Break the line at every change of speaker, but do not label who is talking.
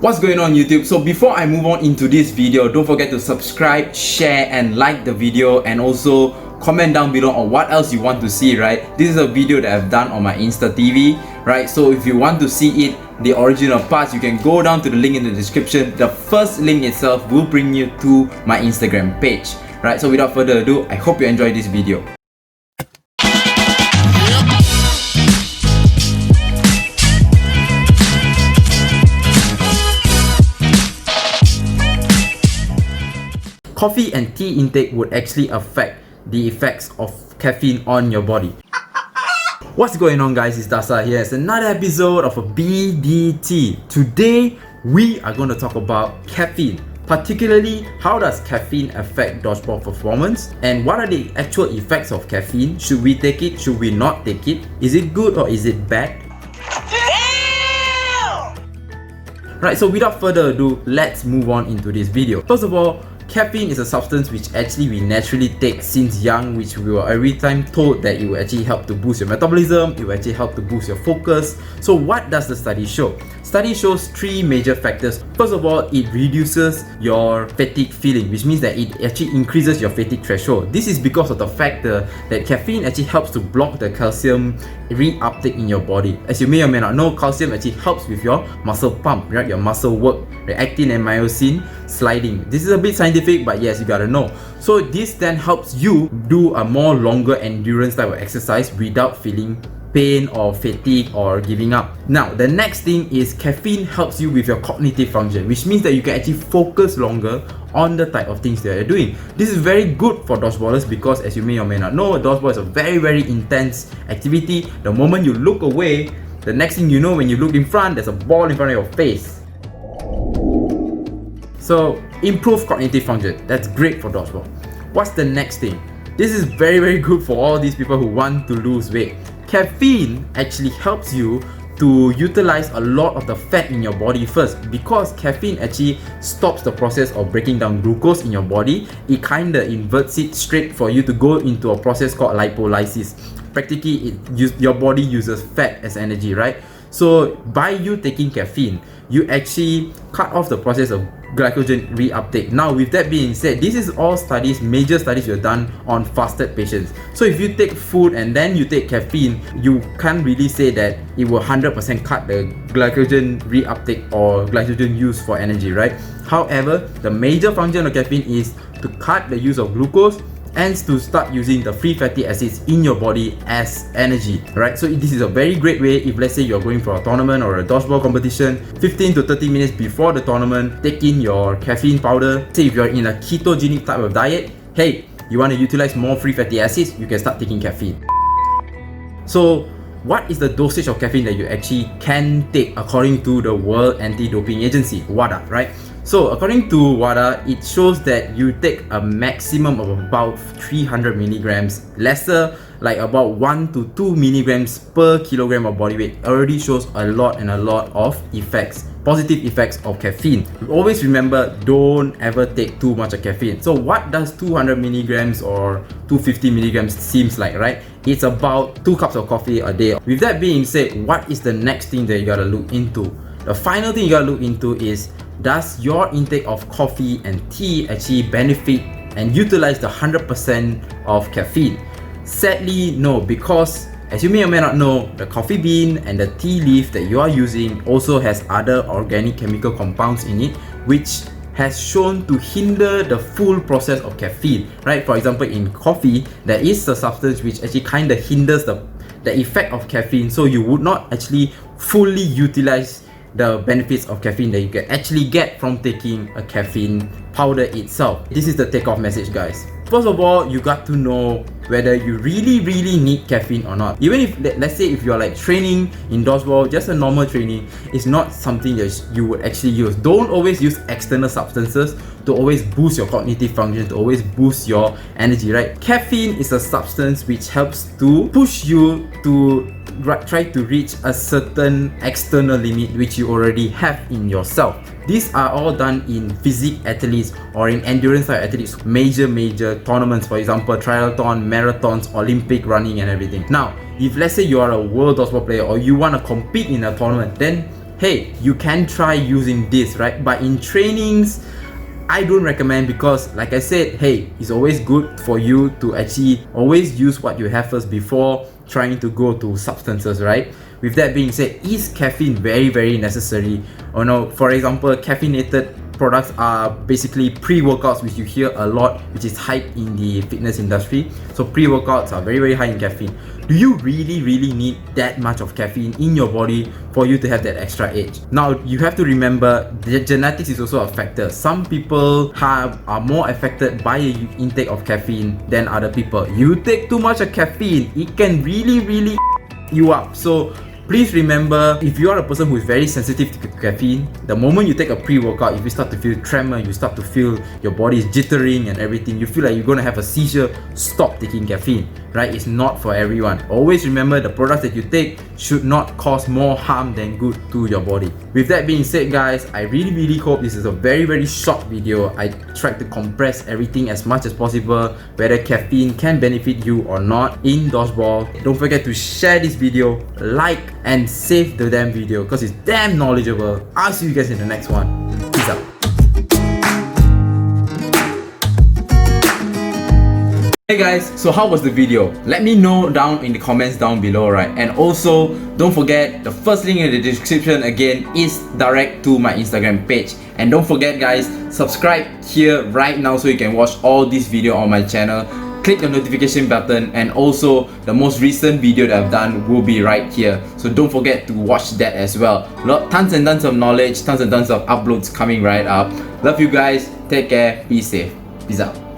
What's going on YouTube? So before I move on into this video, don't forget to subscribe, share and like the video, and also comment down below on what else you want to see, right? This is a video that I've done on my Insta TV, right? So if you want to see it, the original parts, you can go down to the link in the description. The first link itself will bring you to my Instagram page, right? So without further ado, I hope you enjoyed this video. Coffee and tea intake would actually affect the effects of caffeine on your body. What's going on, guys? It's Dasa here. It's another episode of a BDT. Today, we are going to talk about caffeine. Particularly, how does caffeine affect dodgeball performance? And what are the actual effects of caffeine? Should we take it? Should we not take it? Is it good or is it bad? Right, so without further ado, let's move on into this video. First of all, caffeine is a substance which actually we naturally take since young, which we were every time told that it will actually help to boost your metabolism, it will actually help to boost your focus. So what does the study show? Study shows three major factors. First of all, it reduces your fatigue feeling, which means that it actually increases your fatigue threshold. This is because of the factor that caffeine actually helps to block the calcium reuptake in your body. As you may or may not know, calcium actually helps with your muscle pump, right? Your muscle work, the actin and myosin sliding. This is a bit scientific, but yes, you gotta know. So this then helps you do a more longer endurance type of exercise without feeling pain or fatigue or giving up. Now, the next thing is caffeine helps you with your cognitive function, which means that you can actually focus longer on the type of things that you're doing. This is very good for dodgeballers because, as you may or may not know, dodgeball is a very intense activity. The moment you look away, the next thing you know, when you look in front, there's a ball in front of your face. So, improve cognitive function. That's great for dodgeball. What's the next thing? This is very good for all these people who want to lose weight. Caffeine actually helps you to utilize a lot of the fat in your body first, because caffeine actually stops the process of breaking down glucose in your body. It kinda inverts it straight for you to go into a process called lipolysis. Practically, your body uses fat as energy, right? So by you taking caffeine, you actually cut off the process of glycogen reuptake. Now, with that being said, this is all studies, major studies you've done on fasted patients. So if you take food and then you take caffeine, you can't really say that it will 100% cut the glycogen reuptake or glycogen use for energy, right? However, the major function of caffeine is to cut the use of glucose and to start using the free fatty acids in your body as energy, right? So this is a very great way if, let's say, you're going for a tournament or a dodgeball competition, 15 to 30 minutes before the tournament, take in your caffeine powder. Say if you're in a ketogenic type of diet, hey, you want to utilize more free fatty acids, you can start taking caffeine. So what is the dosage of caffeine that you actually can take according to the World Anti-Doping Agency, WADA, right? So according to WADA, it shows that you take a maximum of about 300 milligrams, lesser like about 1 to 2 milligrams per kilogram of body weight. Already shows a lot of effects, positive effects of caffeine. Always remember, don't ever take too much of caffeine. So what does 200 milligrams or 250 milligrams seems like, right? It's about 2 cups of coffee a day. With that being said, what is the next thing that you gotta look into? The final thing you gotta look into is, does your intake of coffee and tea actually benefit and utilize the 100% of caffeine? Sadly, no, because as you may or may not know, the coffee bean and the tea leaf that you are using also has other organic chemical compounds in it, which has shown to hinder the full process of caffeine, right? For example, in coffee, there is a substance which actually kind of hinders the effect of caffeine, so you would not actually fully utilize the benefits of caffeine that you can actually get from taking a caffeine powder itself. This is the takeoff message, guys. First of all, you got to know whether you really need caffeine or not. Even if, let's say, if you're like training in dodgeball, just a normal training, it's not something that you would actually use. Don't always use external substances to always boost your cognitive function, to always boost your energy, right? Caffeine is a substance which helps to push you to try to reach a certain external limit which you already have in yourself. These are all done in physique athletes or in endurance type athletes, major tournaments, for example, triathlon, marathons, Olympic running and everything. Now, if let's say you are a world dodgeball player or you want to compete in a tournament, then hey, you can try using this, right? But in trainings, I don't recommend, because like I said, hey, it's always good for you to actually always use what you have first before trying to go to substances, right? With that being said, is caffeine very necessary? Or no, for example, caffeinated products are basically pre-workouts, which you hear a lot, which is hyped in the fitness industry. So pre-workouts are very high in caffeine. Do you really need that much of caffeine in your body for you to have that extra edge? Now, you have to remember that genetics is also a factor. Some people are more affected by the intake of caffeine than other people. You take too much of caffeine, it can really you up. So please remember, if you are a person who is very sensitive to caffeine, the moment you take a pre-workout, if you start to feel tremor, you start to feel your body is jittering and everything, you feel like you're going to have a seizure, stop taking caffeine, right? It's not for everyone. Always remember, the products that you take should not cause more harm than good to your body. With that being said, guys, I really hope this is a very short video. I tried to compress everything as much as possible, whether caffeine can benefit you or not in dodgeball. Don't forget to share this video, like, and save the damn video because it's damn knowledgeable. I'll see you guys in the next one. Peace out. Hey guys, so how was the video? Let me know down in the comments down below, right? And also, don't forget, the first link in the description again is direct to my Instagram page. And don't forget guys, subscribe here right now so you can watch all this video on my channel. Click the notification button, and also the most recent video that I've done will be right here. So don't forget to watch that as well. Tons and tons of knowledge, tons and tons of uploads coming right up. Love you guys, take care, be safe, peace out.